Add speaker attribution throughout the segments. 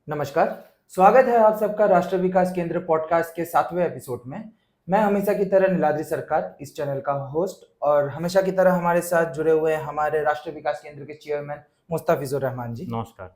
Speaker 1: नमस्कार। स्वागत है आप सबका राष्ट्र विकास केंद्र पॉडकास्ट के 7वें एपिसोड में। मैं हमेशा की तरह नीलाद्री सरकार, इस चैनल का होस्ट, और हमेशा की तरह हमारे साथ जुड़े हुए हैं हमारे राष्ट्र विकास केंद्र के चेयरमैन मुस्ताफिजुर रहमान जी।
Speaker 2: नमस्कार।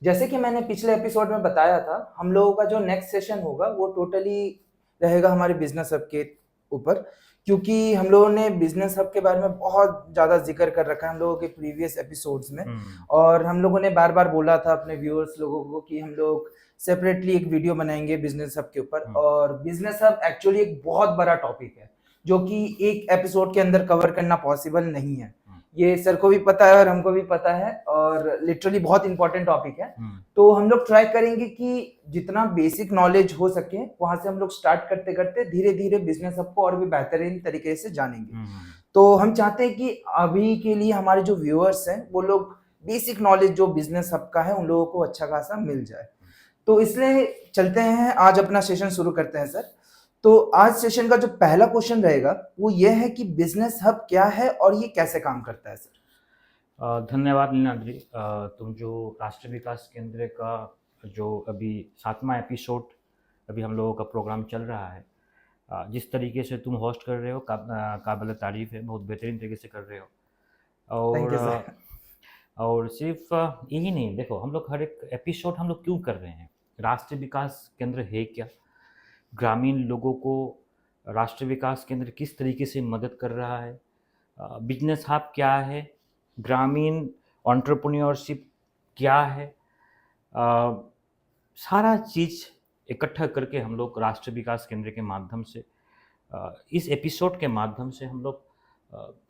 Speaker 1: जैसे कि मैंने पिछले एपिसोड में बताया था, हम लोगों का जो नेक्स्ट सेशन होगा वो टोटली रहेगा हमारे बिजनेस हब के ऊपर, क्योंकि हम लोगों ने बिजनेस हब के बारे में बहुत ज़्यादा जिक्र कर रखा है हम लोगों के प्रीवियस एपिसोड्स में। और हम लोगों ने बार बार बोला था अपने व्यूअर्स लोगों को कि हम लोग सेपरेटली एक वीडियो बनाएंगे बिजनेस हब के ऊपर। और बिजनेस हब एक्चुअली एक बहुत बड़ा टॉपिक है जो कि एक एपिसोड के अंदर कवर करना पॉसिबल नहीं है। ये सर को भी पता है और हमको भी पता है, और लिटरली बहुत इंपॉर्टेंट टॉपिक है। तो हम लोग ट्राई करेंगे कि जितना बेसिक नॉलेज हो सके वहां से हम लोग स्टार्ट करते करते धीरे धीरे बिजनेस आपको और भी बेहतरीन तरीके से जानेंगे। तो हम चाहते हैं कि अभी के लिए हमारे जो व्यूअर्स हैं वो लोग बेसिक नॉलेज जो बिजनेस हब का है उन लोगों को अच्छा खासा मिल जाए। तो इसलिए चलते हैं, आज अपना सेशन शुरू करते हैं सर। तो आज सेशन का जो पहला क्वेश्चन रहेगा वो ये है कि बिजनेस हब क्या है और ये कैसे काम करता है सर।
Speaker 2: धन्यवाद नीलाद्री। तुम जो राष्ट्रीय विकास केंद्र का जो अभी 7वां एपिसोड अभी हम लोगों का प्रोग्राम चल रहा है, जिस तरीके से तुम होस्ट कर रहे हो काबिल तारीफ़ है, बहुत बेहतरीन तरीके से कर रहे हो।
Speaker 1: Thank you sir.
Speaker 2: और सिर्फ यही नहीं, देखो हम लोग हर एक एपिसोड हम लोग क्यों कर रहे हैं, राष्ट्रीय विकास केंद्र है क्या, ग्रामीण लोगों को राष्ट्रीय विकास केंद्र किस तरीके से मदद कर रहा है, बिजनेस हब क्या है, ग्रामीण एंटरप्रेन्योरशिप क्या है, सारा चीज़ इकट्ठा करके हम लोग राष्ट्रीय विकास केंद्र के माध्यम से इस एपिसोड के माध्यम से हम लोग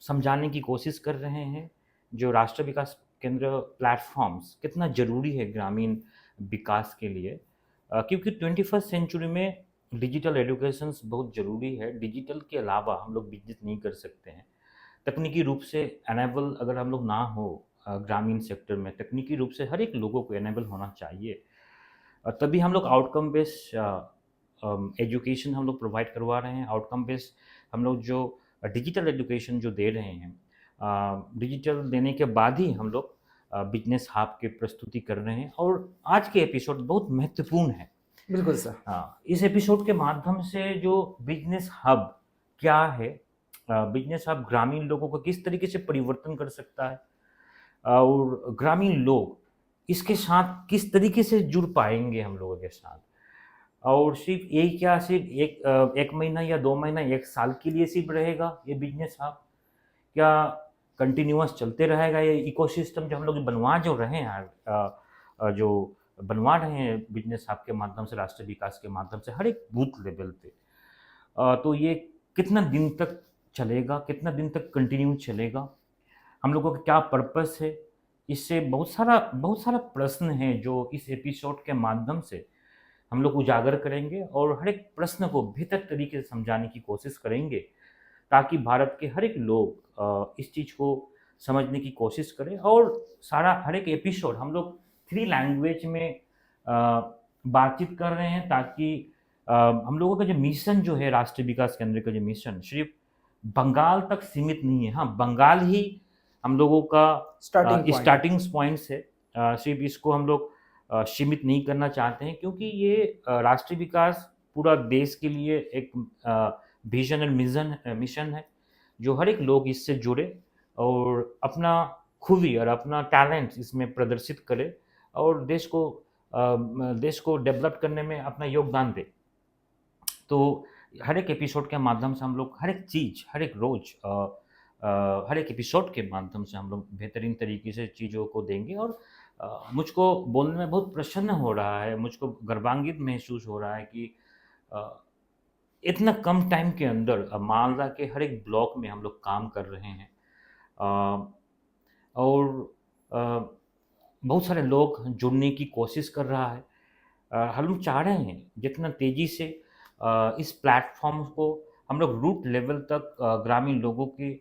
Speaker 2: समझाने की कोशिश कर रहे हैं जो राष्ट्रीय विकास केंद्र प्लेटफॉर्म्स कितना ज़रूरी है ग्रामीण विकास के लिए। क्योंकि 21st सेंचुरी में डिजिटल एजुकेशन बहुत ज़रूरी है। डिजिटल के अलावा हम लोग बिजनेस नहीं कर सकते हैं। तकनीकी रूप से एनेबल अगर हम लोग ना हो ग्रामीण सेक्टर में, तकनीकी रूप से हर एक लोगों को एनेबल होना चाहिए, तभी हम लोग आउटकम बेस्ड एजुकेशन हम लोग प्रोवाइड करवा रहे हैं। आउटकम बेस्ड हम लोग जो डिजिटल एजुकेशन जो दे रहे हैं, डिजिटल देने के बाद ही हम लोग बिजनेस हब की प्रस्तुति कर रहे हैं। और आज के एपिसोड बहुत महत्वपूर्ण है।
Speaker 1: बिल्कुल सर।
Speaker 2: हाँ, इस एपिसोड के माध्यम से जो बिजनेस हब क्या है, बिजनेस हब ग्रामीण लोगों को किस तरीके से परिवर्तन कर सकता है, और ग्रामीण लोग इसके साथ किस तरीके से जुड़ पाएंगे हम लोगों के साथ। और सिर्फ ये क्या, सिर्फ एक महीना या 2 महीना, 1 साल के लिए सिर्फ रहेगा ये बिजनेस हब, क्या कंटिन्यूअस चलते रहेगा ये इकोसिस्टम जो हम लोग बनवा जो रहे हैं, जो बनवा रहे हैं बिजनेस हब के माध्यम से, राष्ट्रीय विकास के माध्यम से हर एक बूथ लेवल पे, तो ये कितना दिन तक चलेगा, कितना दिन तक कंटिन्यू चलेगा, हम लोगों का क्या पर्पस है, इससे बहुत सारा प्रश्न है जो इस एपिसोड के माध्यम से हम लोग उजागर करेंगे और हर एक प्रश्न को बेहतर तरीके से समझाने की कोशिश करेंगे, ताकि भारत के हर एक लोग इस चीज़ को समझने की कोशिश करें। और सारा हर एक एपिसोड हम लोग 3 लैंग्वेज में बातचीत कर रहे हैं, ताकि हम लोगों का जो मिशन जो है, राष्ट्रीय विकास केंद्र का जो मिशन सिर्फ बंगाल तक सीमित नहीं है। हाँ, बंगाल ही हम लोगों का स्टार्टिंग पॉइंट्स है। सिर्फ इसको हम लोग सीमित नहीं करना चाहते हैं, क्योंकि ये राष्ट्रीय विकास पूरा देश के लिए एक विजन और मिशन है, जो हर एक लोग इससे जुड़े और अपना खूबी और अपना टैलेंट इसमें प्रदर्शित करे और देश को डेवलप करने में अपना योगदान दे। तो हर एक एपिसोड के माध्यम से हम लोग हर एक चीज़, हर एक रोज़ हर एक एपिसोड के माध्यम से हम लोग बेहतरीन तरीके से चीज़ों को देंगे। और मुझको बोलने में बहुत प्रसन्न हो रहा है, मुझको गर्वान्वित महसूस हो रहा है कि अ, इतना कम टाइम के अंदर मालदा के हर एक ब्लॉक में हम लोग काम कर रहे हैं। अ, और अ, बहुत सारे लोग जुड़ने की कोशिश कर रहा है। हम लोग चाह रहे हैं जितना तेज़ी से इस प्लेटफ़ॉर्म को हम लोग रूट लेवल तक ग्रामीण लोगों की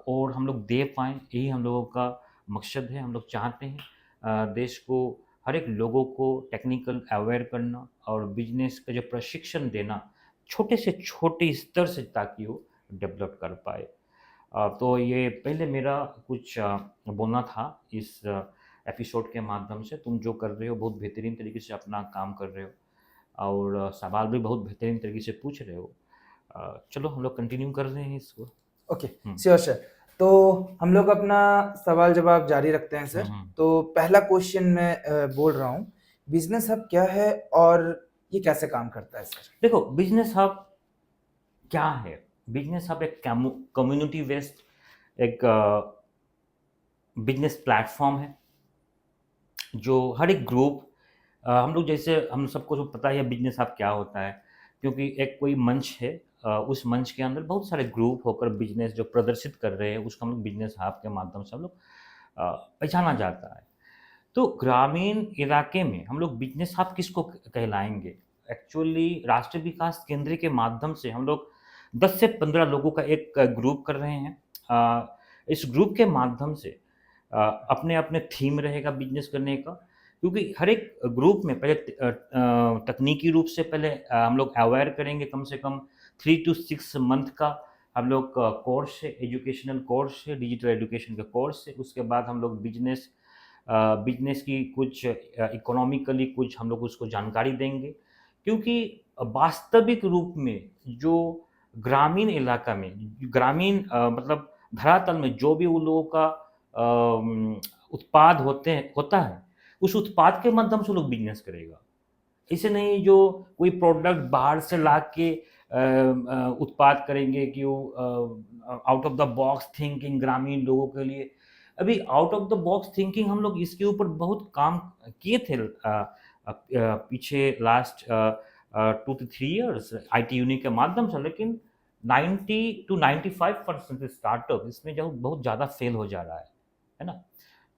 Speaker 2: ओर हम लोग दे पाएँ, यही हम लोगों का मकसद है। हम लोग चाहते हैं देश को, हर एक लोगों को टेक्निकल अवेयर करना और बिज़नेस का जो प्रशिक्षण देना, छोटे से छोटे स्तर से, ताकि वो डेवलप कर पाए। तो ये पहले मेरा कुछ बोलना था इस एपिसोड के माध्यम से। तुम जो कर रहे हो बहुत बेहतरीन तरीके से अपना काम कर रहे हो और सवाल भी बहुत बेहतरीन तरीके से पूछ रहे हो। चलो हम लोग कंटिन्यू कर रहे हैं इसको।
Speaker 1: ओके,
Speaker 2: हम्म,
Speaker 1: श्योर सर। तो हम लोग अपना सवाल जवाब जारी रखते हैं सर।
Speaker 2: हम्म।
Speaker 1: तो पहला क्वेश्चन मैं बोल रहा हूँ, बिजनेस हब क्या है और ये कैसे काम करता है सर?
Speaker 2: देखो बिजनेस हब क्या है? बिजनेस हब एक कम्युनिटी बेस्ड एक बिजनेस प्लेटफॉर्म है जो हर एक ग्रुप हम लोग जैसे हम सबको जो पता है बिजनेस हब क्या होता है, क्योंकि एक कोई मंच है, उस मंच के अंदर बहुत सारे ग्रुप होकर बिजनेस जो प्रदर्शित कर रहे हैं उसको हम लोग बिजनेस हब के माध्यम से हम लोग पहचाना जाता है। तो ग्रामीण इलाके में हम लोग बिजनेस हब किसको कहलाएंगे? एक्चुअली राष्ट्रीय विकास केंद्र के माध्यम से हम लोग 10 से 15 लोगों का एक ग्रुप कर रहे हैं। इस ग्रुप के माध्यम से अपने अपने थीम रहेगा बिजनेस करने का, क्योंकि हर एक ग्रुप में पहले तकनीकी रूप से पहले हम लोग अवेयर करेंगे कम से कम 3 to 6 मंथ का हम लोग कोर्स है, एजुकेशनल कोर्स है, डिजिटल एजुकेशन का कोर्स है। उसके बाद हम लोग बिजनेस की कुछ इकोनॉमिकली कुछ हम लोग उसको जानकारी देंगे, क्योंकि वास्तविक रूप में जो ग्रामीण इलाका में ग्रामीण मतलब धरातल में जो भी उन लोगों का उत्पाद होता है उस उत्पाद के माध्यम से लोग बिजनेस करेगा। ऐसे नहीं जो कोई प्रोडक्ट बाहर से ला के उत्पाद करेंगे कि वो out of the box thinking ग्रामीण लोगों के लिए। अभी out of the box thinking हम लोग इसके ऊपर बहुत काम किए थे पीछे last 2 to 3 years IT unique के माध्यम से, लेकिन 90 to 95% स्टार्टअप इसमें जो बहुत ज़्यादा फेल हो जा रहा है ना?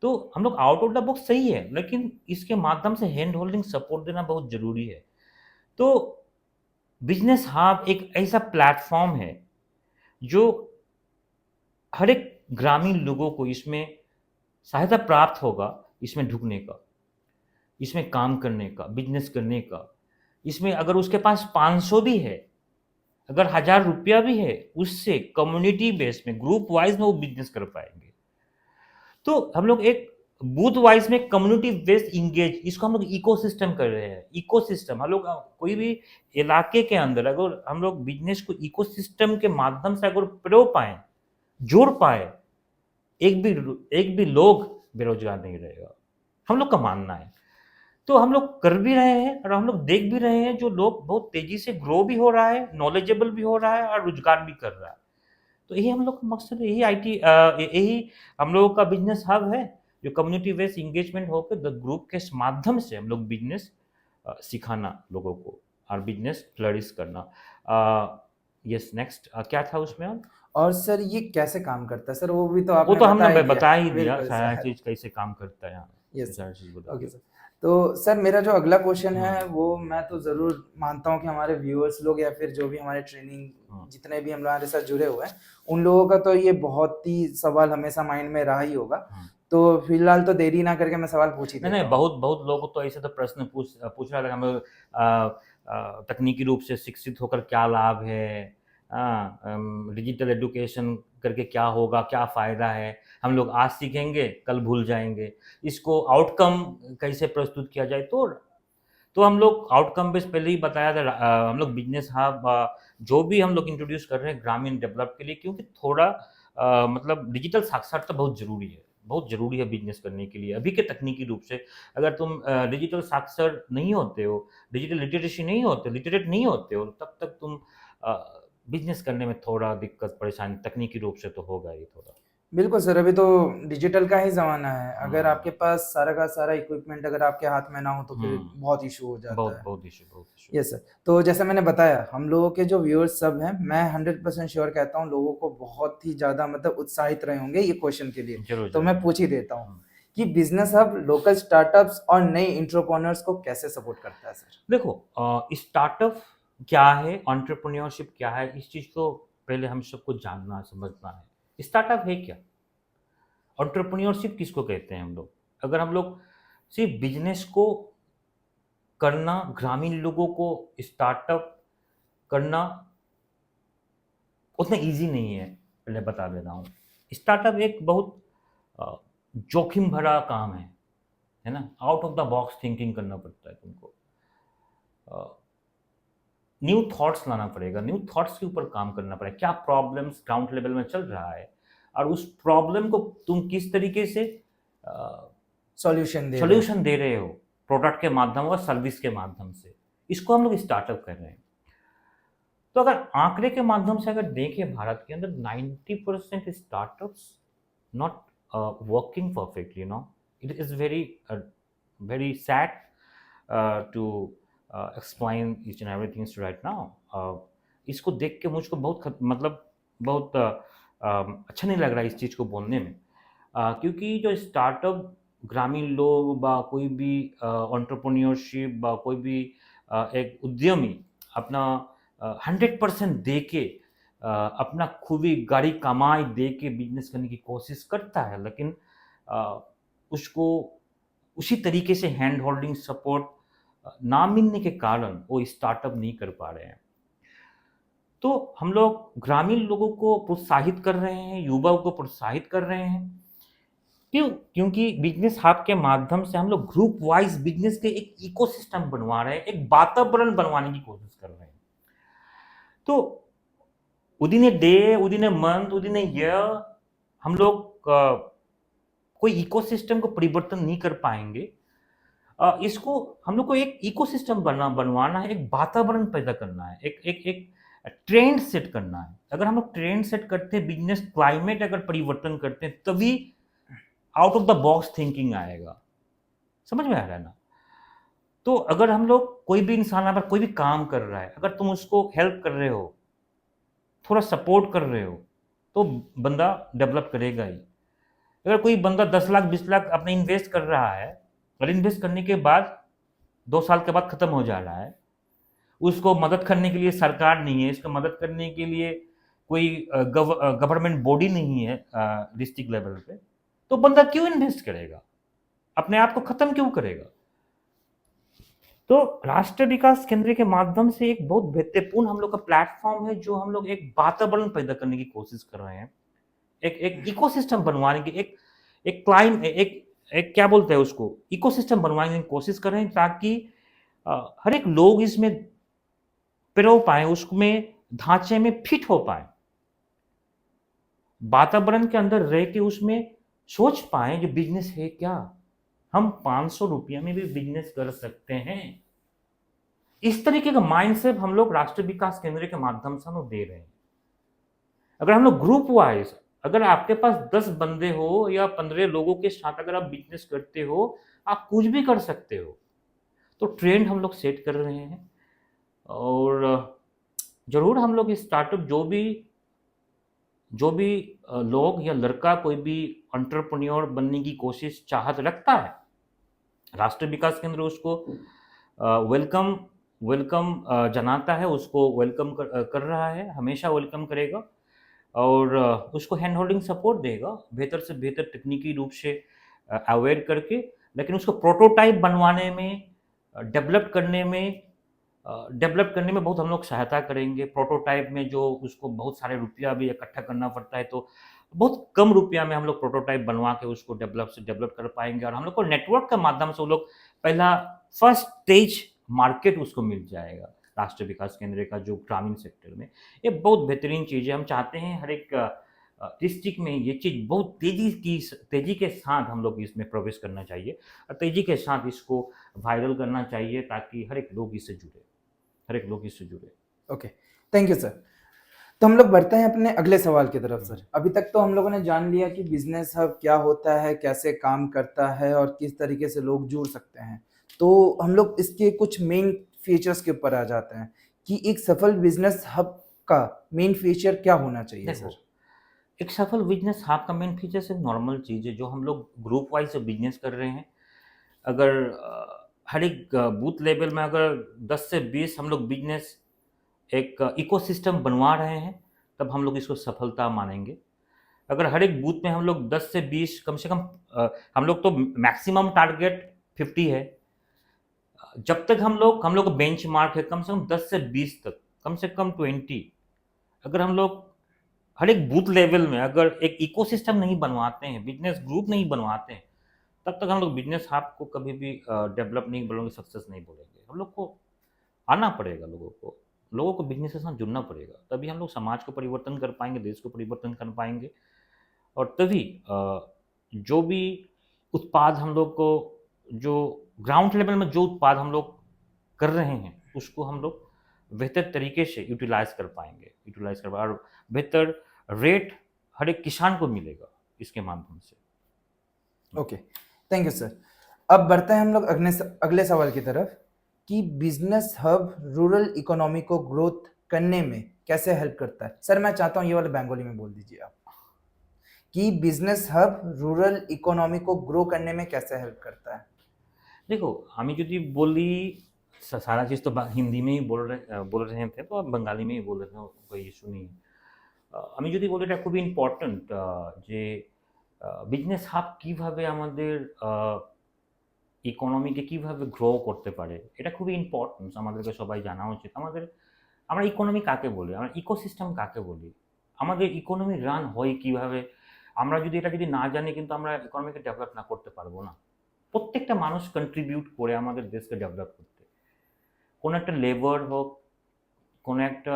Speaker 2: तो हम लोग आउट ऑफ द बॉक्स सही है, लेकिन इसके माध्यम से हैंड होल्डिंग सपोर्ट देना बहुत ज़रूरी है। तो बिजनेस हब एक ऐसा प्लेटफॉर्म है जो हर एक ग्रामीण लोगों को इसमें सहायता प्राप्त होगा, इसमें ढुकने का, इसमें काम करने का, बिजनेस करने का। इसमें अगर उसके पास 500 भी है, अगर 1000 रुपया भी है, उससे कम्युनिटी बेस में ग्रुप वाइज में वो बिजनेस कर पाएंगे। तो हम लोग एक बूथ वाइज में कम्युनिटी बेस्ड इंगेज, इसको हम लोग इकोसिस्टम कर रहे हैं। इकोसिस्टम हम लोग कोई भी इलाके के अंदर अगर हम लोग बिजनेस को इकोसिस्टम के माध्यम से अगर प्रो पाए, जोड़ पाए, एक भी लोग बेरोजगार नहीं रहेगा, हम लोग का मानना है। तो हम लोग कर भी रहे हैं और हम लोग देख भी रहे हैं जो लोग बहुत तेजी से ग्रो भी हो रहा है, नॉलेजेबल भी हो रहा है और रोजगार भी कर रहा है। तो यही हम लोग का मकसद है, यही हम लोगों का बिजनेस हब है, जो कम्युनिटी बेस्ड इंगेजमेंट होकर द ग्रुप के माध्यम से हम लोग बिजनेस सिखाना लोगों को और बिजनेस फ्लरिश करना। यस, नेक्स्ट क्या था उसमें?
Speaker 1: और सर ये कैसे काम करता है सर? वो भी तो
Speaker 2: वो
Speaker 1: आपने
Speaker 2: तो हमने
Speaker 1: बता ही दिया।
Speaker 2: बता ही दिया
Speaker 1: बिल्कुल
Speaker 2: सारा
Speaker 1: सर।
Speaker 2: चीज कैसे काम करता है। हाँ,
Speaker 1: यस
Speaker 2: सारा चीज बता
Speaker 1: ओके
Speaker 2: दिया।
Speaker 1: सर। तो सर मेरा जो अगला क्वेश्चन है
Speaker 2: हम्म,
Speaker 1: वो मैं तो ज़रूर मानता हूँ कि हमारे व्यूअर्स लोग या फिर जो भी हमारे ट्रेनिंग जितने भी हमारे साथ जुड़े हुए हैं उन लोगों का तो ये बहुत ही सवाल हमेशा माइंड में रहा ही होगा।
Speaker 2: हम्म।
Speaker 1: तो फिलहाल तो देरी ना करके मैं सवाल पूछ ही
Speaker 2: नहीं
Speaker 1: देता
Speaker 2: नहीं,
Speaker 1: हूँ।
Speaker 2: बहुत बहुत लोग तो ऐसे तो प्रश्न पूछ रहा था हम लोग तकनीकी रूप से शिक्षित होकर क्या लाभ है, डिजिटल एजुकेशन करके क्या होगा, क्या फ़ायदा है, हम लोग आज सीखेंगे कल भूल जाएंगे, इसको आउटकम कैसे प्रस्तुत किया जाए। तो हम लोग आउटकम बेस्ड पहले ही बताया था। हम लोग बिजनेस हब जो भी हम लोग इंट्रोड्यूस कर रहे हैं ग्रामीण डेवलप के लिए, क्योंकि थोड़ा मतलब डिजिटल साक्षरता बहुत ज़रूरी है, बहुत ज़रूरी है बिजनेस करने के लिए। अभी के तकनीकी रूप से अगर तुम डिजिटल साक्षर नहीं होते हो, डिजिटल लिटरेसी नहीं होते, लिटरेट नहीं होते हो, तब तक तुम बिजनेस करने में थोड़ा दिक्कत परेशानी तकनीकी रूप से तो होगा ही थोड़ा।
Speaker 1: बिल्कुल सर, अभी तो डिजिटल का ही ज़माना है। अगर
Speaker 2: हम्म,
Speaker 1: आपके पास सारा का सारा इक्विपमेंट अगर आपके हाथ में ना हो तो फिर बहुत इशू हो जाता
Speaker 2: बहुत
Speaker 1: है।
Speaker 2: बहुत इशू।
Speaker 1: Yes sir. तो जैसे मैंने बताया हम लोगों के जो व्यूअर्स सब हैं, मैं 100% श्योर कहता हूँ लोगों को बहुत ही ज़्यादा मतलब उत्साहित रहे होंगे ये क्वेश्चन के लिए।
Speaker 2: जरूर
Speaker 1: तो
Speaker 2: जरूर।
Speaker 1: मैं पूछ ही देता हूँ कि बिजनेस हब लोकल स्टार्टअप्स और नए एंटरप्रेन्योर्स को कैसे सपोर्ट करता है सर?
Speaker 2: देखो स्टार्टअप क्या है, एंटरप्रेन्योरशिप क्या है, इस चीज़ को पहले हम सबको जानना समझना है। स्टार्टअप है क्या, एंटरप्रेन्योरशिप किसको कहते हैं हम लोग? अगर हम लोग सिर्फ बिजनेस को करना, ग्रामीण लोगों को स्टार्टअप करना उतना इजी नहीं है, पहले बता दे रहा हूँ। स्टार्टअप एक बहुत जोखिम भरा काम है। है ना, out of the box thinking करना पड़ता है तुमको, न्यू थॉट्स लाना पड़ेगा, न्यू थॉट्स के ऊपर काम करना पड़ेगा, क्या प्रॉब्लम्स ग्राउंड लेवल में चल रहा है और उस प्रॉब्लम को तुम किस तरीके से
Speaker 1: सॉल्यूशन दे रहे हैं।
Speaker 2: सॉल्यूशन दे रहे हो, प्रोडक्ट के माध्यम और सर्विस के माध्यम से। इसको हम लोग स्टार्टअप कर रहे हैं। तो अगर आंकड़े के माध्यम से अगर देखें भारत के अंदर 90% startups not working perfectly, no, it is very very sad to explain each and everything right now. इसको देख के मुझको मतलब बहुत अच्छा नहीं लग रहा है इस चीज़ को बोलने में, क्योंकि जो स्टार्टअप ग्रामीण लोग बा कोई भी एंटरप्रेन्योरशिप बा कोई भी एक उद्यमी अपना 100% दे के अपना खूबी गाड़ी कमाई दे के बिजनेस करने की कोशिश करता है, लेकिन उसको उसी तरीके से हैंड होल्डिंग सपोर्ट ना मिलने के कारण वो स्टार्टअप नहीं कर पा रहे हैं। तो हम लोग ग्रामीण लोगों को प्रोत्साहित कर रहे हैं, युवाओं को प्रोत्साहित कर रहे हैं। क्यों? क्योंकि बिजनेस हब के माध्यम से हम लोग ग्रुप वाइज बिजनेस के एक इकोसिस्टम बनवा रहे हैं, एक वातावरण बनवाने की कोशिश कर रहे हैं। तो within a day, within a month, within a year हम लोग कोई इकोसिस्टम को परिवर्तन नहीं कर पाएंगे। इसको हम लोग को एक इकोसिस्टम बनवाना है, एक वातावरण पैदा करना है, एक ट्रेंड सेट करना है। अगर हम लोग ट्रेंड सेट करते हैं, बिजनेस क्लाइमेट अगर परिवर्तन करते हैं, तभी out of the box thinking आएगा। समझ में आ रहा है ना? तो अगर हम लोग कोई भी इंसान अगर कोई भी काम कर रहा है, अगर तुम उसको हेल्प कर रहे हो, थोड़ा सपोर्ट कर रहे हो, तो बंदा डेवलप करेगा ही। अगर कोई बंदा 10 लाख 20 लाख अपने इन्वेस्ट कर रहा है और इन्वेस्ट करने के बाद 2 साल के बाद खत्म हो जा रहा है, उसको मदद करने के लिए सरकार नहीं है, इसको मदद करने के लिए कोई गवर्नमेंट बॉडी नहीं है डिस्ट्रिक्ट लेवल पे, तो बंदा क्यों इन्वेस्ट करेगा? अपने आप को खत्म क्यों करेगा? तो राष्ट्रीय विकास केंद्र के माध्यम से एक बहुत महत्वपूर्ण हम लोग का प्लेटफॉर्म है, जो हम लोग एक वातावरण पैदा करने की कोशिश कर रहे हैं, एक इकोसिस्टम बनवाने की, एक क्या बोलते हैं उसको, इकोसिस्टम बनवाने की कोशिश कर रहे हैं, ताकि हर एक लोग इसमें पिरो पाए, उसमें ढांचे में फिट हो पाए, वातावरण के अंदर रह के उसमें सोच पाए जो बिजनेस है क्या, हम 500 रुपया में भी बिजनेस कर सकते हैं। इस तरीके का माइंडसेट हम लोग राष्ट्रीय विकास केंद्र के माध्यम से हम लोग दे रहे हैं। अगर हम लोग ग्रुप वाइज, अगर आपके पास 10 बंदे हो या 15 लोगों के साथ अगर आप बिजनेस करते हो, आप कुछ भी कर सकते हो। तो ट्रेंड हम लोग सेट कर रहे हैं, और जरूर हम लोग स्टार्टअप जो भी लोग या लड़का कोई भी एंटरप्रेन्योर बनने की कोशिश चाहत रखता है, राष्ट्रीय विकास केंद्र उसको वेलकम जनाता है, उसको वेलकम कर रहा है, हमेशा वेलकम करेगा, और उसको हैंड होल्डिंग सपोर्ट देगा, बेहतर से बेहतर तकनीकी रूप से अवेयर करके, लेकिन उसको प्रोटोटाइप बनवाने में, डेवलप करने में बहुत हम लोग सहायता करेंगे। प्रोटोटाइप में जो उसको बहुत सारे रुपया भी इकट्ठा करना पड़ता है, तो बहुत कम रुपया में हम लोग प्रोटोटाइप बनवा के उसको डेवलप कर पाएंगे, और हम लोग को नेटवर्क के माध्यम से वो लोग पहला फर्स्ट स्टेज मार्केट उसको मिल जाएगा। राष्ट्रीय विकास केंद्र का जो ग्रामीण सेक्टर में, ये बहुत बेहतरीन चीज़ है। हम चाहते हैं हर एक डिस्ट्रिक्ट में ये चीज़ बहुत तेज़ी के साथ हम लोग इसमें प्रवेश करना चाहिए, और तेज़ी के साथ इसको वायरल करना चाहिए, ताकि हर एक लोग इससे जुड़े।
Speaker 1: Okay, thank you sir. तो हम लोग बढ़ते हैं अपने अगले सवाल की तरफ सर। अभी तक तो हम लोगों ने जान लिया कि बिजनेस हब क्या होता है, कैसे काम करता है और किस तरीके से लोग जुड़ सकते हैं। तो हम लोग इसके कुछ मेन फीचर्स के ऊपर आ जाते हैं कि एक सफल बिजनेस हब का मेन फीचर क्या होना चाहिए
Speaker 2: देखो,
Speaker 1: सर?
Speaker 2: एक सफल बिजनेस हब का मेन फीचर सिर्फ नॉर्मल चीज़ है, जो हम लोग ग्रुप वाइज बिजनेस कर रहे हैं। अगर हर एक बूथ लेवल में अगर 10 से 20 हम लोग बिजनेस एक इकोसिस्टम बनवा रहे हैं, तब हम लोग इसको सफलता मानेंगे। अगर हर एक बूथ में हम लोग 10 से 20 कम से कम, हम लोग तो मैक्सिमम टारगेट 50 है। जब तक हम लोग का बेंचमार्क है कम से कम 10 से 20 तक, कम से कम 20। अगर हम लोग हर एक बूथ लेवल में अगर एक इकोसिस्टम नहीं बनवाते हैं, बिजनेस ग्रुप नहीं बनवाते हैं, तब तक हम लोग बिजनेस हब को कभी भी डेवलप नहीं बोलेंगे, सक्सेस नहीं बोलेंगे। हम लोग को आना पड़ेगा, लोगों को बिजनेस के साथ जुड़ना पड़ेगा, तभी हम लोग समाज को परिवर्तन कर पाएंगे, देश को परिवर्तन कर पाएंगे। और तभी जो भी उत्पाद हम लोग को, जो ग्राउंड लेवल में जो उत्पाद हम लोग कर रहे हैं, उसको हम लोग बेहतर तरीके से यूटिलाइज कर पाएंगे, और बेहतर रेट हर एक किसान को मिलेगा इसके माध्यम से।
Speaker 1: Okay, thank you sir. अब बढ़ते हैं हम लोग अगले सवाल की तरफ कि बिजनेस हब रूरल इकोनॉमी को ग्रोथ करने में कैसे हेल्प करता है। सर मैं चाहता हूँ ये वाला बंगाली में बोल दीजिए आप, कि बिजनेस हब रूरल इकोनॉमी को ग्रो करने में कैसे हेल्प करता है।
Speaker 2: देखो, আমি যদি বলি सारा चीज़ तो हिंदी में ही बोल रहे थे, तो अब बंगाली में ही बोल रहे हो, कोई इशू नहीं है। আমি যদি বলি এটা খুবই ইম্পর্ট্যান্ট, যে বিজনেস হাব কিভাবে আমাদের ইকোনমিকে কিভাবে গ্রো করতে পারে, এটা খুবই ইম্পর্ট্যান্ট, আমাদেরকে সবাই জানা উচিত। আমরা ইকোনমি কাকে বলি, আমরা ইকোসিস্টেম কাকে বলি, আমাদের ইকোনমি রান হয় কিভাবে, আমরা যদি এটা না জানি, কিন্তু আমরা ইকোনমিকে ডেভেলপ না করতে পারবো না। প্রত্যেকটা মানুষ কন্ট্রিবিউট করে আমাদের দেশকে ডেভেলপ করতে, কোনো একটা লেবার হোক, কোনো একটা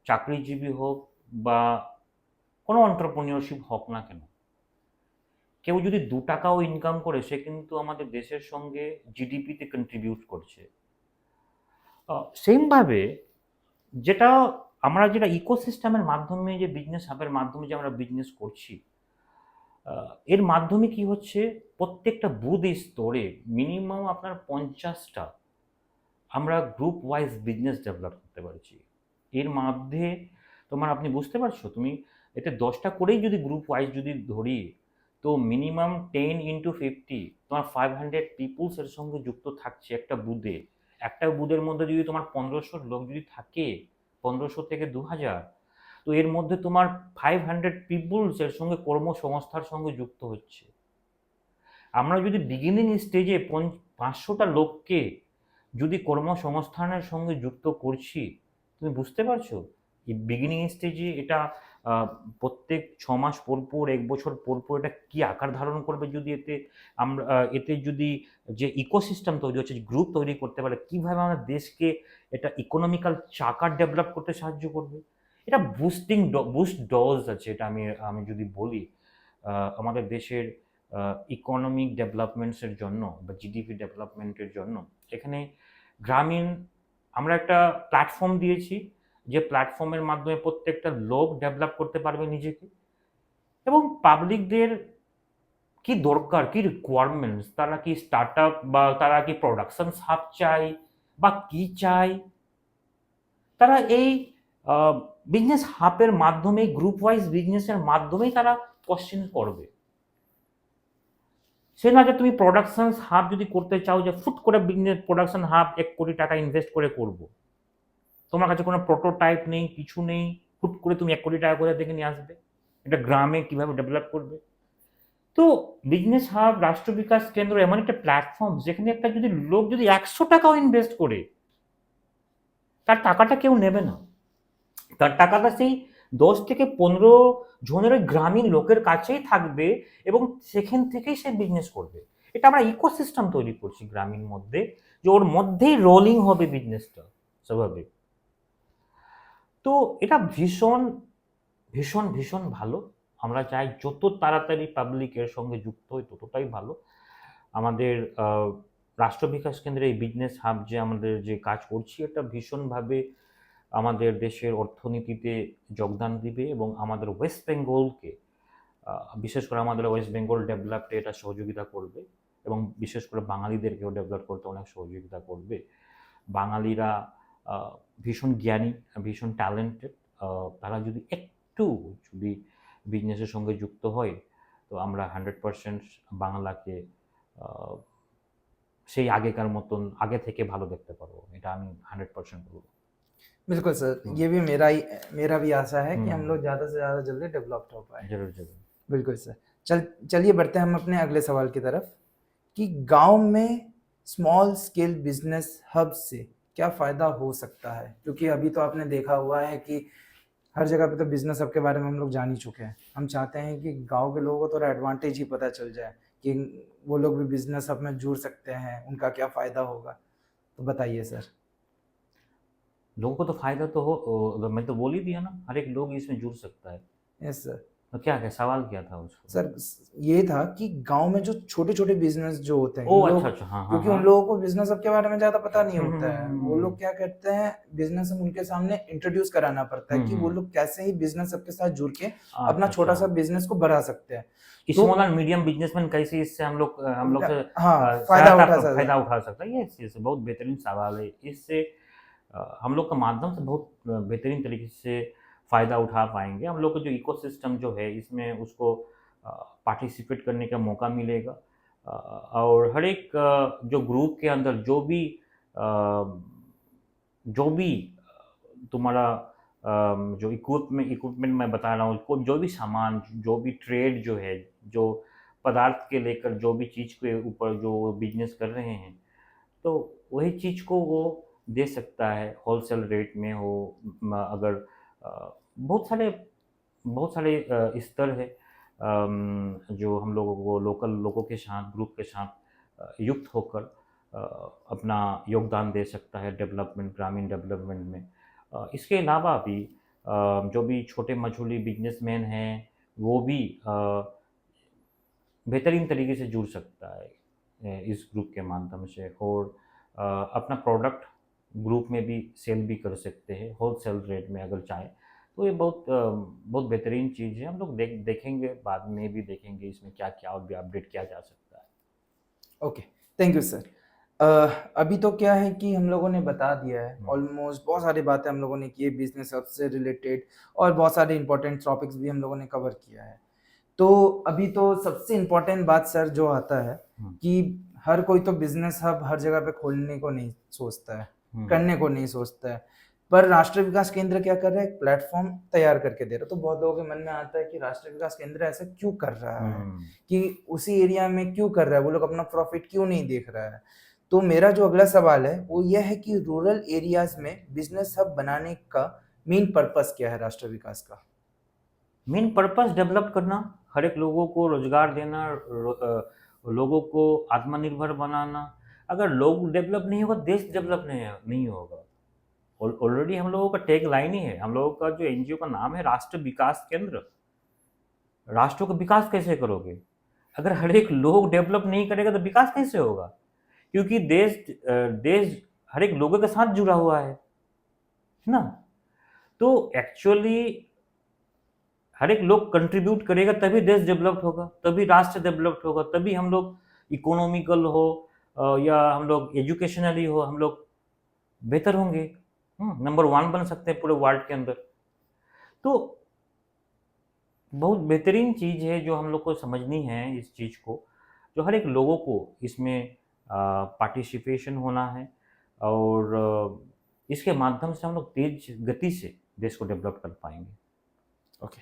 Speaker 2: চাকরিজীবী হোক, বা কোনো এন্টারপ্রেনিয়রশিপ হোক না কেন, কেউ যদি 2 টাকাও ইনকাম করে, সে কিন্তু আমাদের দেশের সঙ্গে জিডিপিতে কন্ট্রিবিউট করছে। সেমভাবে যেটা ইকোসিস্টেমের মাধ্যমে, যে বিজনেস হাবের মাধ্যমে যে আমরা বিজনেস করছি, এর মাধ্যমে কি হচ্ছে, প্রত্যেকটা বুথ স্তরে মিনিমাম আপনার 50টা আমরা গ্রুপ ওয়াইজ বিজনেস ডেভেলপ করতে পারছি। এর মধ্যে আপনি বুঝতে পারছো, তুমি এতে 10টা করেই যদি গ্রুপ ওয়াইজ যদি ধরি, তো মিনিমাম 10 into 50 তোমার 500 পিপুলস এর সঙ্গে যুক্ত থাকছে একটা বুথে। একটা বুথের মধ্যে যদি তোমার 1500 লোক যদি থাকে, 1500 থেকে 2000, তো এর মধ্যে তোমার 500 পিপুলস এর সঙ্গে কর্মসংস্থার সঙ্গে যুক্ত হচ্ছে। আমরা যদি বিগিনিং স্টেজে 500টা লোককে যদি কর্মসংস্থানের সঙ্গে যুক্ত করছি, তুমি বুঝতে পারছো এই বিগিনিং স্টেজে এটা প্রত্যেক 6 মাস পর পর, 1 বছর পর পর এটা কি আকার ধারণ করবে, যদি এতে যদি যে ইকোসিস্টেম তৈরি হচ্ছে, গ্রুপ তৈরি করতে পারে, কিভাবে আমাদের দেশকে এটা ইকোনমিক্যাল চাকা ডেভেলপ করতে সাহায্য করবে। এটা বুস্ট ডজ আছে, এটা আমি যদি বলি আমাদের দেশের ইকোনমিক ডেভেলপমেন্টসের জন্য বা জিডিপি ডেভেলপমেন্টের জন্য। এখানে গ্রামীণ আমরা একটা প্ল্যাটফর্ম দিয়েছি, যে প্ল্যাটফর্মের মাধ্যমে প্রত্যেকটা লোক ডেভেলপ করতে পারবে নিজেকে, এবং পাবলিকদের কি দরকার, কি রিকোয়ারমেন্টস, তারা কি স্টার্ট আপ বা তারা কি প্রোডাকশন হাব চাই বা কি চাই, তারা এই বিজনেস হাবের মাধ্যমে, গ্রুপ ওয়াইজ বিজনেসের মাধ্যমেই তারা কোশ্চেন করবে। সে না যে তুমি প্রোডাকশন হাব যদি করতে চাও, যে ফুট করে বিজনেস প্রোডাকশন হাব 1 কোটি টাকা ইনভেস্ট করে করব, তোমার কাছে কোনো প্রোটোটাইপ নেই, কিছু নেই, হুট করে তুমি 1 কোটি টাকা কোথা থেকে নিয়ে আসবে, এটা গ্রামে কিভাবে ডেভেলপ করবে। তো বিজনেস হাব রাষ্ট্র বিকাশ কেন্দ্র এমন একটা প্ল্যাটফর্ম, যেখানে একটা যদি লোক যদি 100 টাকাও ইনভেস্ট করে, তার টাকাটা কেউ নেবে না, তার টাকাটা সেই 10 থেকে 15 জনের গ্রামীণ লোকের কাছেই থাকবে, এবং সেখান থেকেই সে বিজনেস করবে। এটা আমরা ইকোসিস্টেম তৈরি করছি গ্রামীণ মধ্যে, যে ওর মধ্যেই রোলিং হবে বিজনেসটা স্বাভাবিক। তো এটা ভীষণ ভীষণ ভীষণ ভালো। আমরা চাই যত তাড়াতাড়ি পাবলিক এর সঙ্গে যুক্ত হয়, ততটাই ভালো। আমাদের রাষ্ট্র বিকাশ কেন্দ্রে এই বিজনেস হাব যে আমাদের যে কাজ করছি, এটা ভীষণভাবে আমাদের দেশের অর্থনীতিতে যোগদান দিবে, এবং আমাদের ওয়েস্ট বেঙ্গলকে, বিশেষ করে আমাদের ওয়েস্ট বেঙ্গল ডেভেলপে এটা সহযোগিতা করবে, এবং বিশেষ করে বাঙালিদেরকেও ডেভেলপ করতে অনেক সহযোগিতা করবে। বাঙালিরা ভীষণ জ্ঞানী, ভীষণ ট্যালেন্টেড, তারা যদি একটু বিজনেসের সঙ্গে যুক্ত হয়, তো আমরা 100% বাংলাকে সেই আগেকার মতন, আগে থেকে ভালো দেখতে পারবো, এটা আমি 100% বলবো।
Speaker 1: बिल्कुल सर, ये भी मेरा भी आशा है कि हम लोग ज़्यादा से ज़्यादा जल्दी डेवलप्ड हो पाए।
Speaker 2: जरूर जरूर।
Speaker 1: बिल्कुल सर। चलिए बढ़ते हैं हम अपने अगले सवाल की तरफ कि गांव में स्मॉल स्केल बिजनेस हब से क्या फ़ायदा हो सकता है, क्योंकि अभी तो आपने देखा हुआ है कि हर जगह पे तो बिजनेस हब के बारे में हम लोग जान ही चुके हैं। हम चाहते हैं कि गांव के लोगों को थोड़ा एडवांटेज ही पता चल जाए कि वो लोग भी बिजनेस हब में जुड़ सकते हैं, उनका क्या फ़ायदा होगा? तो बताइए सर।
Speaker 2: लोगों को तो फ़ायदा तो हो, मैं तो बोल ही दिया ना, हर एक लोग इसमें जुड़ सकता है।
Speaker 1: Yes sir.
Speaker 2: तो क्या सवाल क्या था उसको?
Speaker 1: सर ये था कि गांव में जो छोटे छोटे बिजनेस जो होते हैं,
Speaker 2: ओह!
Speaker 1: उन
Speaker 2: अच्छा,
Speaker 1: लोग,
Speaker 2: अच्छा। हाँ, हाँ,
Speaker 1: क्योंकि उन
Speaker 2: हाँ।
Speaker 1: लोगों को बिजनेस के बारे में ज्यादा पता नहीं
Speaker 2: हुँ, हुँ,
Speaker 1: होता
Speaker 2: हुँ,
Speaker 1: है,
Speaker 2: हुँ,
Speaker 1: वो
Speaker 2: हुँ।
Speaker 1: लोग क्या करते हैं, बिजनेस उनके सामने इंट्रोड्यूस कराना पड़ता है
Speaker 2: हुँ,
Speaker 1: कि वो
Speaker 2: हुँ।
Speaker 1: लोग कैसे ही बिजनेस के साथ जुड़ के अपना
Speaker 2: अच्छा,
Speaker 1: छोटा सा
Speaker 2: अच्छा।
Speaker 1: बिजनेस को बढ़ा सकते हैं। तो
Speaker 2: स्मॉल एंड मीडियम बिज़नेसमैन कैसे इससे हम लोग से
Speaker 1: हाँ, फायदा उठा सकते
Speaker 2: फ़ायदा
Speaker 1: हैं।
Speaker 2: उठा सकता है? यस, बहुत बेहतरीन सवाल है। इससे हम लोग का माध्यम से बहुत बेहतरीन तरीके से फ़ायदा उठा पाएँगे। हम लोग का जो इकोसिस्टम जो है इसमें उसको अ, पार्टिसिपेट करने का मौका मिलेगा। और हर एक जो ग्रुप के अंदर अ, जो भी तुम्हारा जो इक्विपमेंट मैं बता रहा हूँ, को जो भी सामान, जो भी ट्रेड जो है, जो पदार्थ के लेकर जो भी चीज़ के ऊपर जो बिज़नेस कर रहे हैं, तो वही चीज़ को वो दे सकता है, होलसेल रेट में हो। अगर बहुत सारे स्तर है, जो हम लोगों को लोकल लोगों के साथ, ग्रुप के साथ युक्त होकर अ, अपना योगदान दे सकता है डेवलपमेंट, ग्रामीण डेवलपमेंट में। इसके अलावा भी जो भी छोटे मझोले बिजनेसमैन हैं, वो भी बेहतरीन तरीके से जुड़ सकता है इस ग्रुप के माध्यम से, और अपना प्रोडक्ट ग्रुप में भी सेल भी कर सकते हैं होलसेल रेट में अगर चाहे। तो ये बहुत बेहतरीन चीज़ है। हम लोग देखेंगे, बाद में भी देखेंगे इसमें क्या-क्या और भी अपडेट किया जा सकता है।
Speaker 1: Okay, thank you sir. अ, अभी तो क्या है कि हम लोगों ने बता दिया है
Speaker 2: हुँ।
Speaker 1: ऑलमोस्ट, बहुत सारी बातें हम लोगों ने की है बिजनेस हब से रिलेटेड, और बहुत सारे इंपॉर्टेंट टॉपिक्स भी हम लोगों ने कवर किया है। तो अभी तो सबसे इम्पोर्टेंट बात सर जो आता है
Speaker 2: हुँ,
Speaker 1: कि हर कोई तो बिजनेस हब हर जगह पे खोलने को नहीं सोचता है,
Speaker 2: हुँ,
Speaker 1: करने को नहीं सोचता है। पर राष्ट्रीय विकास केंद्र क्या कर रहा है, एक प्लेटफॉर्म तैयार करके दे रहा है। तो बहुत लोगों के मन में आता है कि राष्ट्रीय विकास केंद्र ऐसा क्यों कर रहा है,
Speaker 2: हुँ।
Speaker 1: कि उसी एरिया में क्यों कर रहा है, वो लोग अपना प्रॉफिट क्यों नहीं देख रहा है। तो मेरा जो अगला सवाल है वो यह है कि रूरल एरियाज में बिजनेस हब बनाने का मेन पर्पस क्या है राष्ट्रीय विकास का?
Speaker 2: मेन पर्पस डेवलप करना, हर एक लोगों को रोज़गार देना, लोगों को आत्मनिर्भर बनाना। अगर लोग डेवलप नहीं होगा, देश डेवलप नहीं होगा। ऑलरेडी हम लोगों का टैग लाइन ही है, हम लोगों का जो एनजीओ का नाम है राष्ट्र विकास केंद्र। राष्ट्र का विकास कैसे करोगे? अगर हर एक लोग डेवलप नहीं करेगा तो विकास कैसे होगा? क्योंकि देश हर एक लोगों के साथ जुड़ा हुआ है ना? तो एक्चुअली हर एक लोग कंट्रीब्यूट करेगा तभी देश डेवलप्ड होगा, तभी राष्ट्र डेवलप्ड होगा, तभी हम लोग इकोनॉमिकल हो या हम लोग एजुकेशनली हो, हम लोग बेहतर होंगे। नंबर 1 बन सकते हैं पूरे वर्ल्ड के अंदर। तो बहुत बेहतरीन चीज़ है जो हम लोग को समझनी है इस चीज़ को, जो हर एक लोगों को इसमें पार्टिसिपेशन होना है, और इसके माध्यम से हम लोग तेज़ गति से देश को डेवलप कर पाएँगे।
Speaker 1: Okay,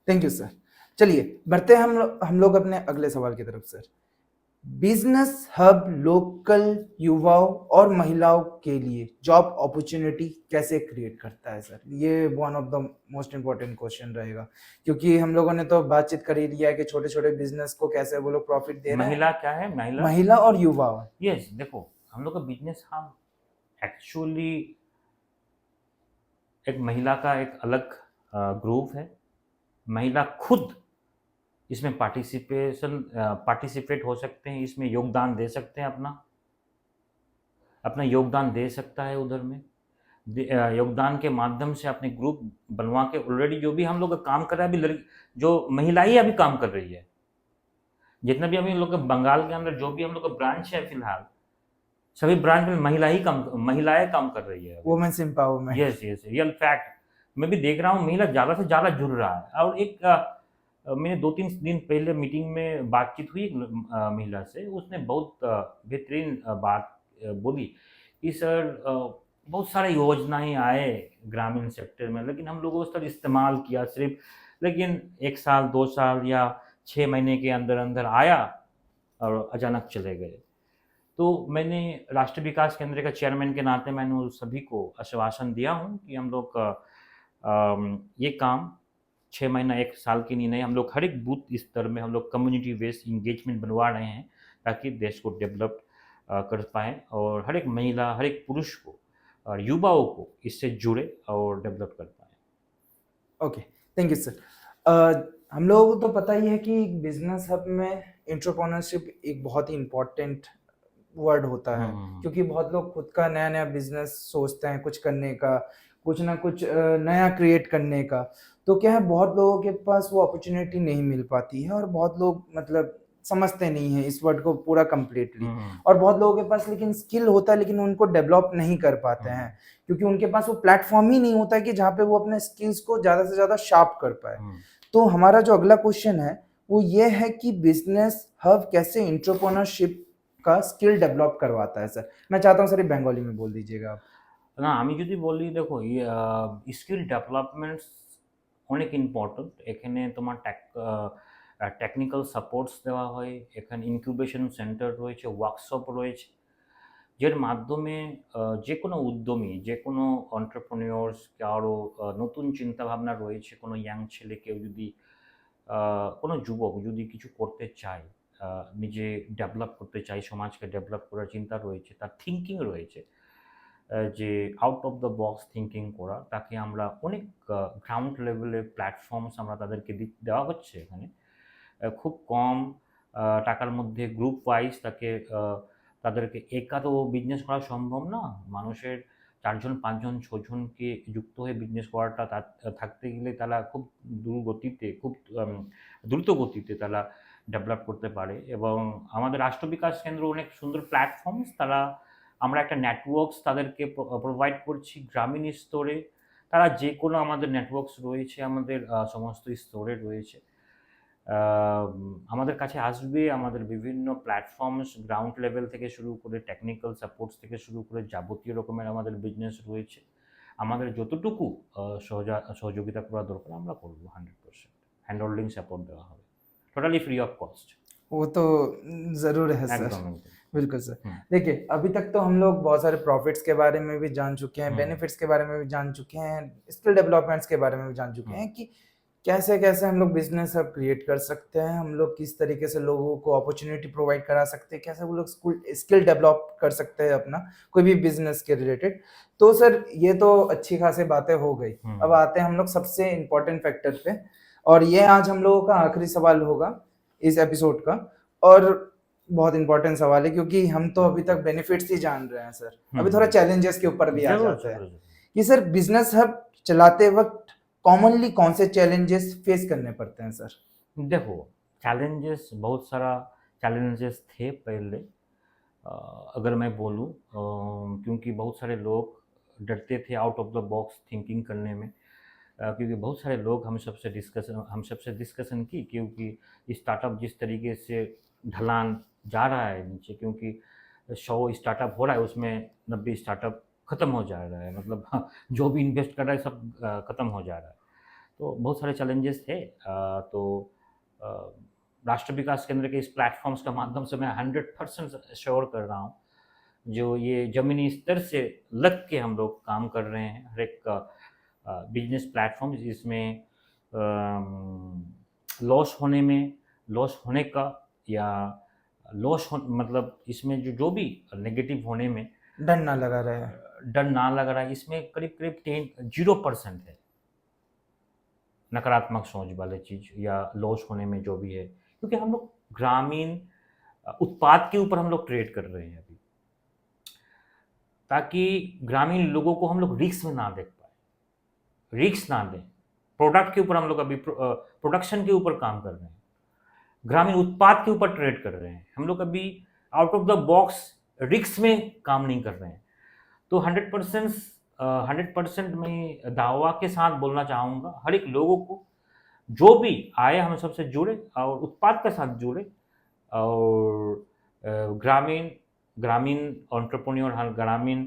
Speaker 1: thank you sir. चलिए बढ़ते हैं हम लोग अपने अगले सवाल की तरफ सर। बिजनेस हब लोकल युवाओं और महिलाओं के लिए जॉब अपॉर्चुनिटी कैसे क्रिएट करता है सर? ये one of the most important question रहेगा, क्योंकि हम लोगों ने तो बातचीत कर ही लिया है कि छोटे छोटे बिजनेस को कैसे वो लोग प्रॉफिट दे रहे
Speaker 2: महिला
Speaker 1: हैं।
Speaker 2: क्या है? महिला?
Speaker 1: महिला और युवा।
Speaker 2: यस, देखो, हम लोग का बिज़नेस हम एक्चुअली एक महिला का एक अलग ग्रुप है। महिला खुद इसमें पार्टिसिपेट हो सकते हैं, इसमें योगदान दे सकते हैं अपना। अपना योगदान दे सकता है उधर में। योगदान के माध्यम से अपने ग्रुप बनवा के ऑलरेडी जो भी हम लोग का काम कर रहा है, अभी जो महिला ही अभी काम कर रही है। जितना भी अभी हम लोग का बंगाल के अंदर जो भी हम लोग का ब्रांच है फिलहाल, सभी ब्रांच में महिलाएँ काम कर रही है अभी।
Speaker 1: Women's empowerment.
Speaker 2: Yes, yes, real fact. मैं भी देख रहा हूँ महिला ज़्यादा से ज़्यादा जुड़ रहा है, और एक मैंने 2-3 दिन पहले मीटिंग में बातचीत हुई एक महिला से, उसने बहुत बेहतरीन बात बोली कि सर, बहुत सारी योजनाएँ आए ग्रामीण सेक्टर में, लेकिन हम लोगों ने सर इस्तेमाल किया सिर्फ़, लेकिन 1 साल, 2 साल या 6 महीने के अंदर-अंदर आया और अचानक चले गए। तो मैंने राष्ट्रीय विकास केंद्र का चेयरमैन के नाते मैंने उन सभी को आश्वासन दिया हूँ कि हम लोग ये काम 6 महीना 1 साल की नहीं, हम लोग हर एक बूथ स्तर में हम लोग कम्युनिटी बेस्ड इंगेजमेंट बनवा रहे हैं ताकि देश को डेवलप कर पाएँ और हर एक महिला, हर एक पुरुष को और युवाओं को इससे जुड़े और डेवलप कर पाएँ।
Speaker 1: Okay, thank you sir. हम लोगों को तो पता ही है कि बिजनेस हब में एंटरप्रेन्योरशिप एक बहुत ही इम्पोर्टेंट वर्ड होता है, क्योंकि बहुत लोग खुद का नया नया बिजनेस सोचते हैं कुछ करने का, कुछ ना कुछ नया क्रिएट करने का। तो क्या है, बहुत लोगों के पास वो अपॉर्चुनिटी नहीं मिल पाती है और बहुत लोग मतलब समझते नहीं है इस वर्ड को पूरा कंप्लीटली। और बहुत लोगों के पास लेकिन स्किल होता है लेकिन उनको डेवलप नहीं कर पाते हैं, क्योंकि उनके पास वो प्लेटफॉर्म ही नहीं होता है कि जहाँ पे वो अपने स्किल्स को ज़्यादा से ज़्यादा शार्प कर पाए। तो हमारा जो अगला क्वेश्चन है वो ये है कि बिजनेस हब कैसे एंटरप्रेन्योरशिप का स्किल डेवलप करवाता है सर। मैं चाहता हूँ सर ये बंगाली में बोल दीजिएगा आप।
Speaker 2: না আমি যদি বলি দেখো স্কিল ডেভেলপমেন্টস অনেক ইম্পর্ট্যান্ট এখানে তোমার টেকনিক্যাল সাপোর্টস দেওয়া হয় এখানে ইনকিউবেশন সেন্টার রয়েছে ওয়ার্কশপ রয়েছে যের মাধ্যমে যে কোনো উদ্যমী যে কোনো অন্টারপ্রেনিয়র্স কারো নতুন চিন্তাভাবনা রয়েছে কোনো ইয়াং ছেলে কেউ যদি কোনো যুবক যদি কিছু করতে চায় নিজে ডেভেলপ করতে চায় সমাজকে ডেভেলপ করার চিন্তা রয়েছে তার থিঙ্কিং রয়েছে যে out of the box thinking করা তাকে আমরা অনেক গ্রাউন্ড লেভেলের প্ল্যাটফর্মস আমরা তাদেরকে দেওয়া হচ্ছে এখানে খুব কম টাকার মধ্যে গ্রুপ ওয়াইজ তাদেরকে একা তো বিজনেস করা সম্ভব না মানুষের 4 জন 5 জন 6 জনকে যুক্ত হয়ে বিজনেস করাটা থাকতে গেলে তারা খুব দ্রুত গতিতে তারা ডেভেলপ করতে পারে এবং আমাদের রাষ্ট্র বিকাশ কেন্দ্র অনেক সুন্দর প্ল্যাটফর্মস আমরা একটা নেটওয়ার্কস তাদেরকে প্রোভাইড করছি গ্রামীণ স্তরে তারা যে কোনো আমাদের নেটওয়ার্কস রয়েছে আমাদের সমস্ত স্তরে রয়েছে আমাদের কাছে আসবে আমাদের বিভিন্ন প্ল্যাটফর্মস গ্রাউন্ড লেভেল থেকে শুরু করে টেকনিক্যাল সাপোর্টস থেকে শুরু করে যাবতীয় রকমের আমাদের বিজনেস রয়েছে আমাদের যতটুকু সহযোগিতা করা দরকার আমরা করবো 100% হ্যান্ড হোল্ডিং সাপোর্ট দেওয়া হবে টোটালি फ्री ऑफ कॉस्ट।
Speaker 1: वो तो ज़रूर है सर, बिल्कुल सर। देखिए अभी तक तो हम लोग बहुत सारे प्रॉफिट्स के बारे में भी जान चुके हैं, बेनिफिट्स के बारे में भी जान चुके हैं, स्किल डेवलपमेंट्स के बारे में भी जान चुके हैं कि कैसे कैसे हम लोग बिजनेस अब क्रिएट कर सकते हैं, हम लोग किस तरीके से लोगों को अपॉर्चुनिटी प्रोवाइड करा सकते हैं, कैसे वो लोग स्किल डेवलप कर सकते हैं अपना कोई भी बिजनेस के रिलेटेड। तो सर ये तो अच्छी खासी बातें हो गई, अब आते हैं हम लोग सबसे इम्पोर्टेंट फैक्टर पे, और ये आज हम लोगों का आखिरी सवाल होगा इस एपिसोड का। और बहुत इंपॉर्टेंट सवाल है क्योंकि हम तो अभी तक बेनिफिट्स ही जान रहे हैं सर, अभी थोड़ा चैलेंजेस के ऊपर भी आ जाते हैं कि सर बिजनेस हब चलाते वक्त कॉमनली कौन से चैलेंजेस फेस करने पड़ते हैं सर?
Speaker 2: देखो चैलेंजेस बहुत सारा चैलेंजेस थे पहले अगर मैं बोलूँ क्योंकि बहुत सारे लोग डरते थे out of the box thinking करने में क्योंकि बहुत सारे लोग हम सबसे डिस्कशन की क्योंकि स्टार्टअप जिस तरीके से ढलान जा रहा है नीचे क्योंकि 100 स्टार्टअप हो रहा है उसमें 90 स्टार्टअप ख़त्म हो जा रहा है मतलब जो भी इन्वेस्ट कर रहा है सब ख़त्म हो जा रहा है तो बहुत सारे चैलेंजेस थे तो राष्ट्र विकास केंद्र के इस प्लेटफॉर्म्स के माध्यम से मैं 100% श्योर कर रहा हूँ जो ये ज़मीनी स्तर से लग के हम लोग काम कर रहे हैं हर एक बिजनेस प्लेटफॉर्म जिसमें लॉस होने का या मतलब इसमें जो भी नेगेटिव होने में
Speaker 1: डर ना लगा रहा है
Speaker 2: इसमें करीब 0% है नकारात्मक सोच वाले चीज़ या लॉस होने में जो भी है क्योंकि हम लोग ग्रामीण उत्पाद के ऊपर हम लोग ट्रेड कर रहे हैं अभी ताकि ग्रामीण लोगों को हम लोग रिस्क में ना देख रिस्क ना दें प्रोडक्ट के ऊपर हम लोग अभी प्रोडक्शन के ऊपर काम कर रहे हैं ग्रामीण उत्पाद के ऊपर ट्रेड कर रहे हैं हम लोग अभी out of the box risk में काम नहीं कर रहे हैं तो 100% मैं दावा के साथ बोलना चाहूँगा हर एक लोगों को जो भी आए हम सबसे जुड़े और उत्पाद के साथ जुड़े और ग्रामीण एंटरप्रेन्योर ग्रामीण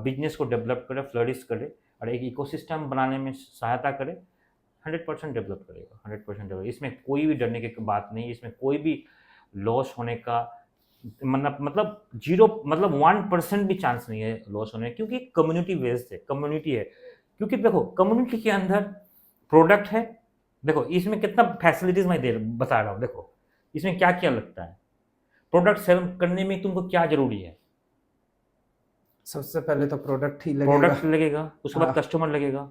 Speaker 2: बिजनेस को डेवलप करे फ्लरिश करे और एक इकोसिस्टम बनाने में सहायता करे 100% डेवलप करेगा 100% डेवलप इसमें कोई भी डरने की बात नहीं इसमें कोई भी लॉस होने का मतलब 1% भी चांस नहीं है लॉस होने क्योंकि कम्युनिटी बेस्ड है कम्युनिटी है क्योंकि देखो कम्युनिटी के अंदर प्रोडक्ट है देखो इसमें कितना फैसिलिटीज मैं बता रहा हूँ। देखो इसमें क्या क्या लगता है, प्रोडक्ट सेल करने में तुमको क्या जरूरी है?
Speaker 1: सबसे पहले तो प्रोडक्ट ही लगेगा।
Speaker 2: प्रोडक्ट लगेगा, उसके बाद
Speaker 1: हाँ,
Speaker 2: कस्टमर लगेगा,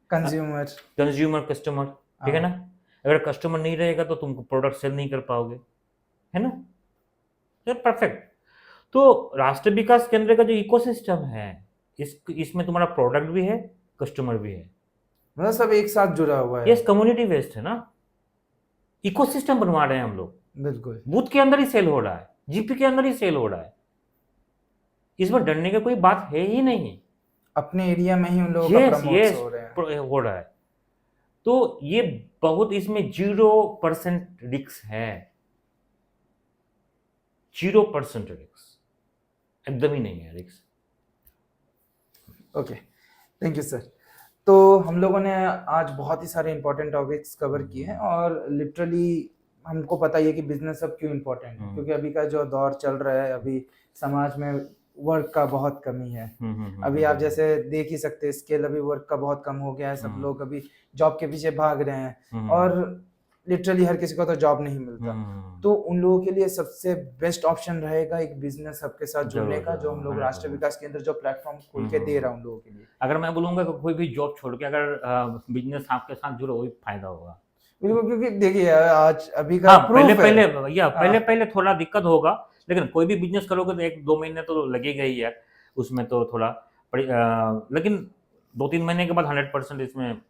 Speaker 1: कंज्यूमर।
Speaker 2: कंज्यूमर कस्टमर, ठीक है ना?
Speaker 1: हाँ,
Speaker 2: अगर कस्टमर नहीं रहेगा तो तुमको प्रोडक्ट सेल नहीं कर पाओगे, है ना? तो परफेक्ट। तो राष्ट्रीय विकास केंद्र का जो इकोसिस्टम है, इसमें तुम्हारा प्रोडक्ट भी है, कस्टमर भी है।
Speaker 1: मतलब सब एक साथ जुड़ा हुआ है।
Speaker 2: यस, कम्युनिटी बेस्ड है ना, इकोसिस्टम बनवा रहे हैं हम लोग।
Speaker 1: बिल्कुल।
Speaker 2: बूथ के अंदर ही सेल हो रहा है, जीपी के अंदर ही सेल हो रहा है, इसमें डरने की कोई बात है ही नहीं।
Speaker 1: अपने एरिया में ही उन लोगों का
Speaker 2: यस
Speaker 1: प्रमोट्स
Speaker 2: यस
Speaker 1: हो रहे हैं।
Speaker 2: हो रहा है। तो ये बहुत, इसमें 0% रिक्स है, 0% रिक्स, एकदम ही नहीं है रिक्स।
Speaker 1: Okay, thank you sir. तो हम लोगों ने आज बहुत ही सारे इंपॉर्टेंट टॉपिक्स कवर किए हैं और लिटरली हमको पता ही है कि बिजनेस अब क्यों इम्पोर्टेंट है, क्योंकि अभी का जो दौर चल रहा है, अभी समाज में वर्क का बहुत कमी है। अभी आप जैसे देख ही सकते हैं, स्केल अभी वर्क का बहुत कम हो गया है, सब लोग अभी जॉब के पीछे भाग रहे हैं और लिटरली हर किसी को तो जॉब नहीं मिलता। तो उन लोगों के लिए सबसे बेस्ट ऑप्शन रहेगा एक बिजनेस हब के साथ जुड़ने का, जो हम लोग राष्ट्रीय विकास केंद्र जो प्लेटफॉर्म खोल के दे रहा हूँ उन लोगों के लिए।
Speaker 2: अगर मैं बोलूंगा कि कोई भी जॉब छोड़ के अगर बिजनेस आपके साथ जुड़ो, वही फायदा होगा।
Speaker 1: बिल्कुल, क्योंकि देखिए आज अभी का
Speaker 2: हाँ,
Speaker 1: प्रूफ
Speaker 2: पहले
Speaker 1: है।
Speaker 2: पहले भैया,
Speaker 1: हाँ।
Speaker 2: पहले पहले थोड़ा दिक्कत होगा, लेकिन कोई भी बिजनेस करोगे तो 1-2 महीने तो लगेगा ही यार, उसमें तो थोड़ा लेकिन 2-3 महीने के बाद 100% इसमें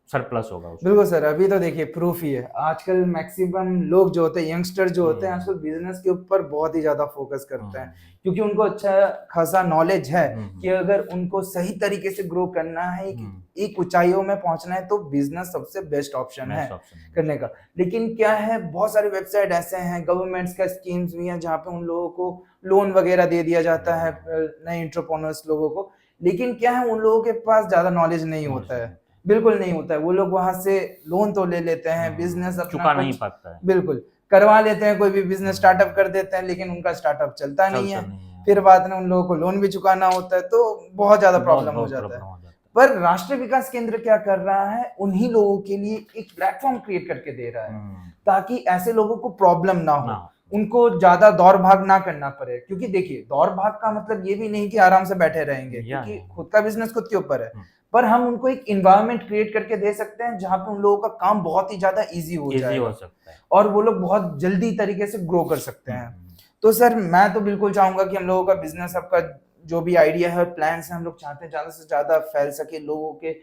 Speaker 2: सरप्लस होगा उसमें।
Speaker 1: बिल्कुल सर, अभी तो देखिए प्रूफ ही है। आजकल मैक्सिमम लोग जो होते हैं, यंगस्टर जो होते हैं, आजकल बिजनेस के ऊपर बहुत ही ज्यादा फोकस करते हैं, क्योंकि उनको अच्छा खासा नॉलेज है कि अगर उनको सही तरीके से ग्रो करना है, एक ऊंचाइयों में पहुंचना है, तो बिजनेस सबसे बेस्ट ऑप्शन है करने का। लेकिन क्या है, बहुत सारे वेबसाइट ऐसे हैं, गवर्नमेंट्स का स्कीम्स भी हैं जहाँ पे उन लोगों को लोन वगैरह दे दिया जाता है, नए एंटरप्रेन्योर्स लोगों को। लेकिन क्या है, उन लोगों के पास ज्यादा नॉलेज नहीं होता है, बिल्कुल नहीं होता है। वो लोग वहां से लोन तो ले लेते हैं, बिजनेस अपना
Speaker 2: चुका नहीं पाता है,
Speaker 1: बिल्कुल करवा लेते हैं, कोई भी बिजनेस स्टार्टअप कर देते हैं, लेकिन उनका स्टार्टअप चलता नहीं है। फिर बाद में उन लोगों को लोन भी चुकाना होता है, तो बहुत ज्यादा प्रॉब्लम हो जाता है। पर राष्ट्रीय विकास केंद्र क्या कर रहा है, उन्हीं लोगों के लिए एक प्लेटफॉर्म क्रिएट करके दे रहा है, ताकि ऐसे लोगों को प्रॉब्लम ना हो, उनको ज्यादा दौड़ भाग ना करना पड़े। क्योंकि देखिए, दौड़ भाग का मतलब ये भी नहीं कि आराम से बैठे रहेंगे, क्योंकि खुद का बिजनेस खुद के ऊपर है। पर हम उनको एक इन्वायरमेंट क्रिएट करके दे सकते हैं जहां पे उन लोगों का काम बहुत ही ज्यादा इजी हो सकता है और वो लोग बहुत जल्दी तरीके से ग्रो कर सकते हैं। तो सर मैं तो बिल्कुल चाहूंगा कि हम लोगों का बिजनेस आपका जो भी आइडिया है और प्लान्स हैं, हम लोग चाहते हैं ज्यादा से ज्यादा फैल सके, लोगों के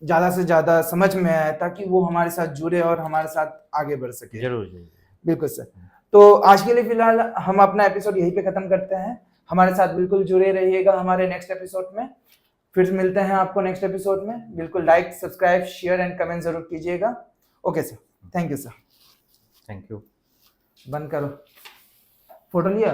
Speaker 1: ज्यादा से ज्यादा समझ में आए, ताकि वो हमारे साथ जुड़े और हमारे साथ आगे बढ़ सके।
Speaker 2: जरूर जरूर।
Speaker 1: बिल्कुल सर। तो आज के लिए फिलहाल हम अपना एपिसोड यहीं पे खत्म करते हैं। हमारे साथ बिल्कुल जुड़े रहिएगा हमारे नेक्स्ट एपिसोड में। फिर मिलते हैं आपको नेक्स्ट एपिसोड में। बिल्कुल like, subscribe, share and comment जरूर कीजिएगा। Okay sir, thank you sir.
Speaker 2: Thank you.
Speaker 1: बंद करो। फोटो लिया।